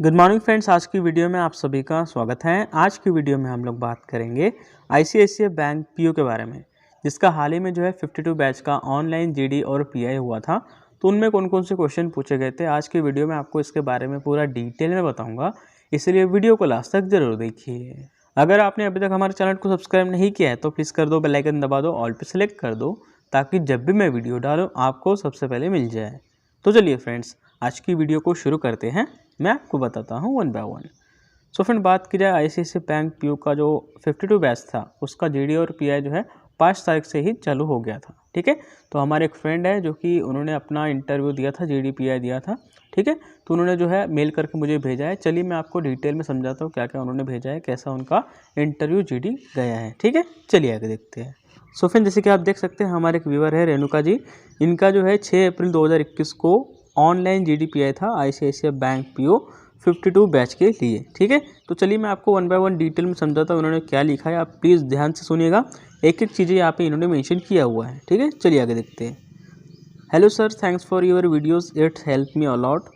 Good morning friends, आज की video में आप सभी का स्वागत है। आज की वीडियो में हम लोग बात करेंगे आईसीआईसीआई बैंक पीओ के बारे में, जिसका हाल ही में 52 बैच का ऑनलाइन जीडी और पीआई हुआ था। तो उनमें कौन कौन से क्वेश्चन पूछे गए थे, आज की वीडियो में आपको इसके बारे में पूरा डिटेल में बताऊंगा, इसलिए वीडियो को लास्ट तक जरूर देखिए। अगर आपने अभी तक हमारे चैनल को सब्सक्राइब नहीं किया है तो प्लीज़ कर दो, बेल आइकन दबा दो, ऑल पे सेलेक्ट कर दो, ताकि जब भी मैं वीडियो डालूँ आपको सबसे पहले मिल जाए। तो चलिए फ्रेंड्स, आज की वीडियो को शुरू करते हैं। मैं आपको बताता हूँ one by one. So friend, बात की जाए आईसीआईसीआई बैंक पीओ का जो 52 बैच था, उसका जीडी और पीआई जो है 5 तारीख से ही चालू हो गया था। ठीक है, तो हमारे एक फ्रेंड है जो कि उन्होंने अपना इंटरव्यू दिया था, जीडी पीआई दिया था। ठीक है, तो उन्होंने जो है मेल करके मुझे भेजा है। चलिए मैं आपको डिटेल में समझाता हूँ क्या क्या उन्होंने भेजा है, कैसा उनका इंटरव्यू जीडी गया है। ठीक है, चलिए आगे देखते हैं। सो फ्रेंड, जैसे कि आप देख सकते हैं, हमारे एक व्यूअर है रेणुका जी। इनका जो है 6 अप्रैल 2021 को ऑनलाइन जीडीपीआई था आईसीआईसीआई बैंक पीओ 52 बैच के लिए। ठीक है, तो चलिए मैं आपको वन बाय वन डिटेल में समझाता हूँ उन्होंने क्या लिखा है। आप प्लीज़ ध्यान से सुनिएगा, एक एक चीज़ें यहाँ पे इन्होंने मेंशन किया हुआ है। ठीक है, चलिए आगे देखते हैं। Hello sir, thanks for your videos, it's help me a lot.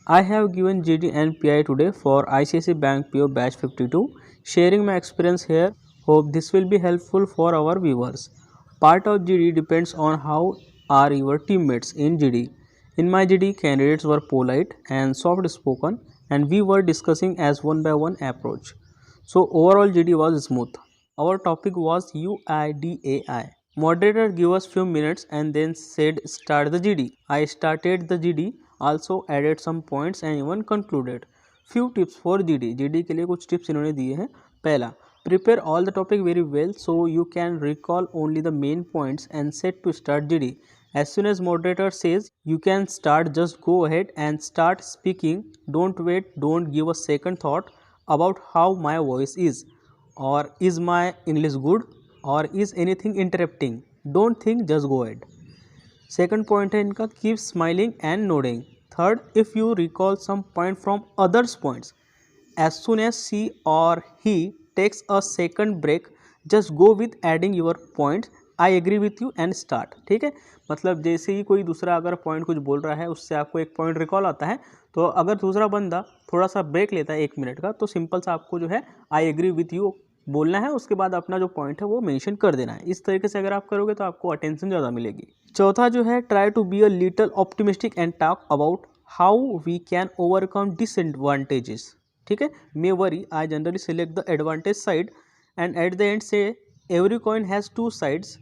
I have given GD and PI today for ICICI bank PO batch 52, sharing my experience here, hope this will be helpful for our viewers. Part of GD depends on how are your teammates in GD. In my GD, candidates were polite and soft spoken, and we were discussing as one by one approach. So overall GD was smooth. Our topic was UIDAI. Moderator gave us few minutes and then said start the GD. I started the GD, also added some points and even concluded. Few tips for GD. GD के लिए कुछ tips इन्होंने दिए हैं। पहला, prepare all the topic very well so you can recall only the main points and set to start GD. As soon as moderator says you can start, just go ahead and start speaking. Don't wait, don't give a second thought about how my voice is, or is my English good, or is anything interrupting. Don't think, just go ahead. Second point है इनका, keep smiling and nodding. Third, if you recall some point from others points, as soon as she or he takes a second break, just go with adding your points. I agree with you and start. ठीक है, मतलब जैसे ही कोई दूसरा अगर point कुछ बोल रहा है, उससे आपको एक पॉइंट रिकॉल आता है, तो अगर दूसरा बंदा थोड़ा सा ब्रेक लेता है 1 मिनट का, तो सिंपल सा आपको जो है आई एग्री विथ यू बोलना है, उसके बाद अपना जो पॉइंट है वो मेंशन कर देना है। इस तरीके से अगर आप करोगे तो आपको अटेंशन ज़्यादा मिलेगी। चौथा जो है, try to be a little optimistic and talk about how we can overcome disadvantages. ठीक है, may vary, I generally select the advantage side and at the end say every coin has two sides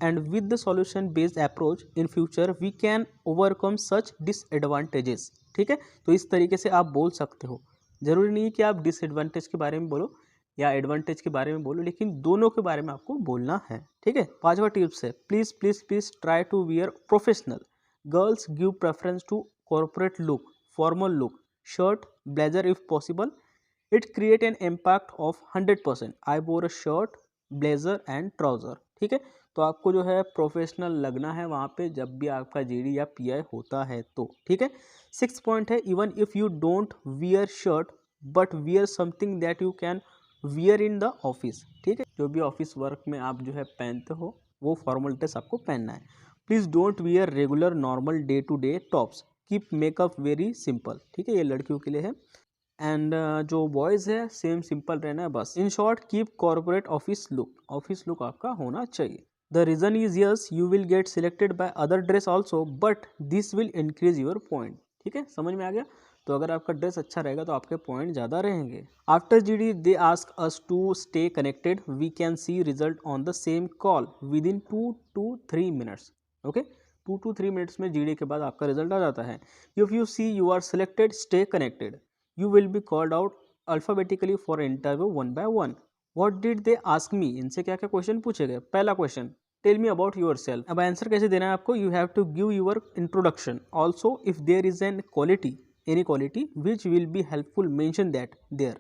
and with the solution based approach in future we can overcome such disadvantages. ठीक है, तो इस तरीके से आप बोल सकते हो। ज़रूरी नहीं है कि आप डिसएडवांटेज के बारे में बोलो या एडवांटेज के बारे में बोलो, लेकिन दोनों के बारे में आपको बोलना है। ठीक है, पांचवा टिप्स है, please please please try to wear professional. Girls give preference to corporate look, formal look, shirt, blazer if possible. It create an impact of 100%. I wore a shirt, blazer and trouser. ठीक है, तो आपको जो है professional लगना है वहाँ पे जब भी आपका जीडी या पीआई होता है तो। ठीक है, सिक्स पॉइंट है, even if you don't wear shirt but wear something that you can wear in the office. ठीक है, जो भी ऑफिस वर्क में आप जो है पहनते हो वो फॉर्मल ड्रेस आपको पहनना है. Please don't wear regular normal day to day tops. Keep makeup very simple. ठीक है, ये लड़कियों के लिए है. एंड जो बॉयज़ है सेम सिंपल रहना है बस. In short, keep corporate office look आपका होना चाहिए. The reason is yes, you will get selected by other dress also, but this will increase your point. ठीक है, समझ में आ गया. तो अगर आपका ड्रेस अच्छा रहेगा तो आपके पॉइंट ज़्यादा रहेंगे. After GD they ask us to stay connected. We can see result on the same call within 2 to 3 minutes. Okay, 2 to 3 minutes में जीडी के बाद आपका रिजल्ट आ जाता है. If you see you are selected, stay connected. You will be called out alphabetically for interview one by one. What did they ask me? इनसे क्या क्या क्वेश्चन पूछे गए. पहला question, tell me about yourself. अब answer कैसे देना है आपको, you have to give your introduction. Also if there is an quality, any quality which will be helpful, mention that there.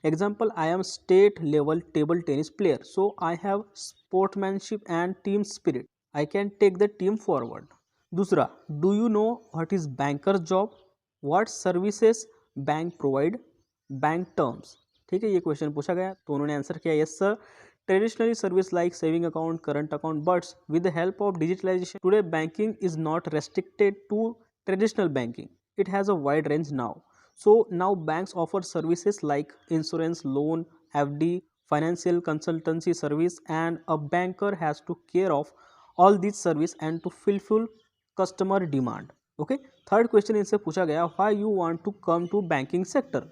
Example, I am state level table tennis player, so I have sportsmanship and team spirit. I can take the team forward. दूसरा, do you know what is banker's job, what services bank provide, bank terms. ठीक है, ये question पूछा गया तो उन्होंने answer किया, yes sir, traditionally service like saving account, current account, buts with the help of digitalisation today banking is not restricted to traditional banking, it has a wide range now. So now banks offer services like insurance, loan, FD, financial consultancy service, and a banker has to care of all these service and to fulfill customer demand. Okay, third question इनसे पूछा गया, why you want to come to banking sector?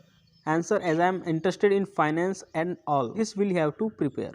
Answer, as I am interested in finance and all. This will have to prepare.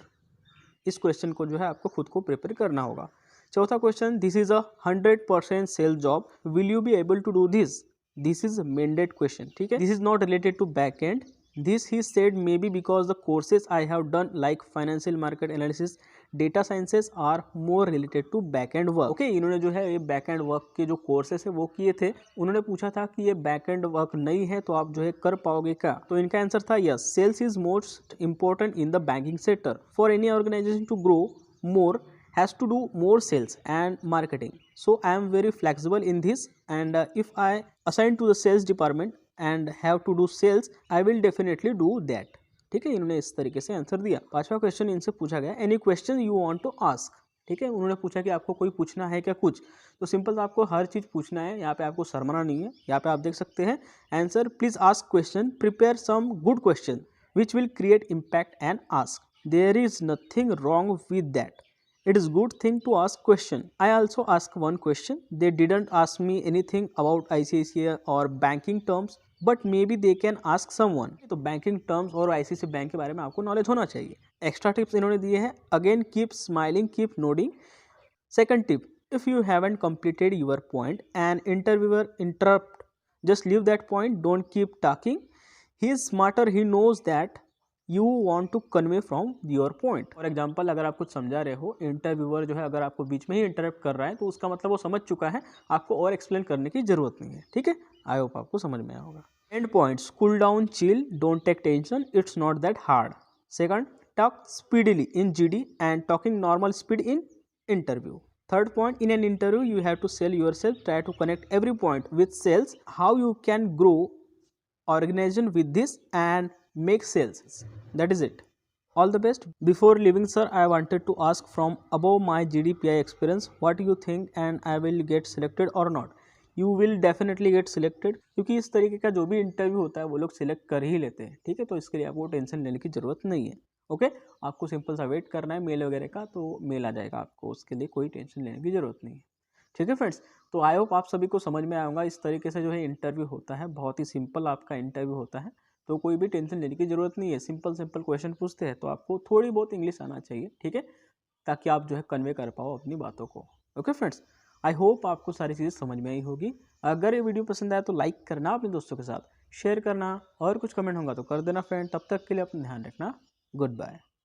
इस question को जो है आपको खुद को प्रिपेयर करना होगा। चौथा question, this is a 100% sale job, will you be able to do this is mandate question, ठीक है। This is not related to back end, this he said may be because the courses I have done like financial market analysis, data sciences are more related to back end work. Okay, इन्होंने जो है ये back end work के जो courses है वो किए थे। उन्होंने पूछा था कि ये बैक एंड वर्क नहीं है तो आप जो है कर पाओगे क्या, तो इनका आंसर था yes, sales is most important in the banking sector. For any organisation to grow more has to do more sales and marketing, so I am very flexible in this, and if I assign to the sales department and have to do sales, I will definitely do that। ठीक है, इन्होंने इस तरीके से answer दिया। पांचवा question इनसे पूछा गया, any question you want to ask. ठीक है, उन्होंने पूछा कि आपको कोई पूछना है क्या कुछ, तो सिंपल आपको हर चीज़ पूछना है, यहाँ पे आपको शर्माना नहीं है। यहाँ पे आप देख सकते हैं answer, please ask question, prepare some good question which will create impact and ask. There is nothing wrong with that, it is good thing to ask question। I also ask one question, they didn't ask me anything about ICICI or banking terms, but maybe they can ask someone। तो banking terms और ICICI bank के बारे में आपको knowledge होना चाहिए। Extra tips इन्होंने दिए हैं, again keep smiling, keep nodding. Second tip, if you haven't completed your point and interviewer interrupt, just leave that point, don't keep talking, he is smarter, he knows that you want to convey from your point. For example, अगर आप कुछ समझा रहे हो, interviewer जो है अगर आपको बीच में ही इंटरप्ट कर रहा है तो उसका मतलब वो समझ चुका है, आपको और एक्सप्लेन करने की जरूरत नहीं है। ठीक है, आई होप आपको समझ में आया होगा। And points, cool down, chill, don't take tension, it's not that hard. Second, talk speedily in GD and talking normal speed in interview. Third point, in an interview you have to sell yourself, try to connect every point with sales, how you can grow organization with this and make sales, that is it। All the best। Before leaving sir, I wanted to ask, from above my GDPI experience, what do you think and I will get selected or not? You will definitely get selected, क्योंकि इस तरीके का जो भी interview होता है वो लोग सिलेक्ट कर ही लेते हैं। ठीक है, तो इसके लिए आपको टेंशन लेने की जरूरत नहीं है। ओके, आपको सिंपल सा वेट करना है मेल वगैरह का, तो मेल आ जाएगा आपको, उसके लिए कोई टेंशन लेने की जरूरत नहीं है। ठीक है फ्रेंड्स, तो आई होप आप सभी को समझ में आएगा इस तरीके से जो है इंटरव्यू होता है, बहुत ही सिंपल आपका इंटरव्यू होता है, तो कोई भी टेंशन लेने की जरूरत नहीं है। सिंपल क्वेश्चन पूछते हैं, तो आपको थोड़ी बहुत इंग्लिश आना चाहिए, ठीक है, ताकि आप जो है कन्वे कर पाओ अपनी बातों को। ओके फ्रेंड्स, आई होप आपको सारी चीज़ें समझ में आई होगी। अगर ये वीडियो पसंद आया तो लाइक करना, अपने दोस्तों के साथ शेयर करना, और कुछ कमेंट होगा तो कर देना फ्रेंड। तब तक के लिए अपना ध्यान रखना, गुड बाय।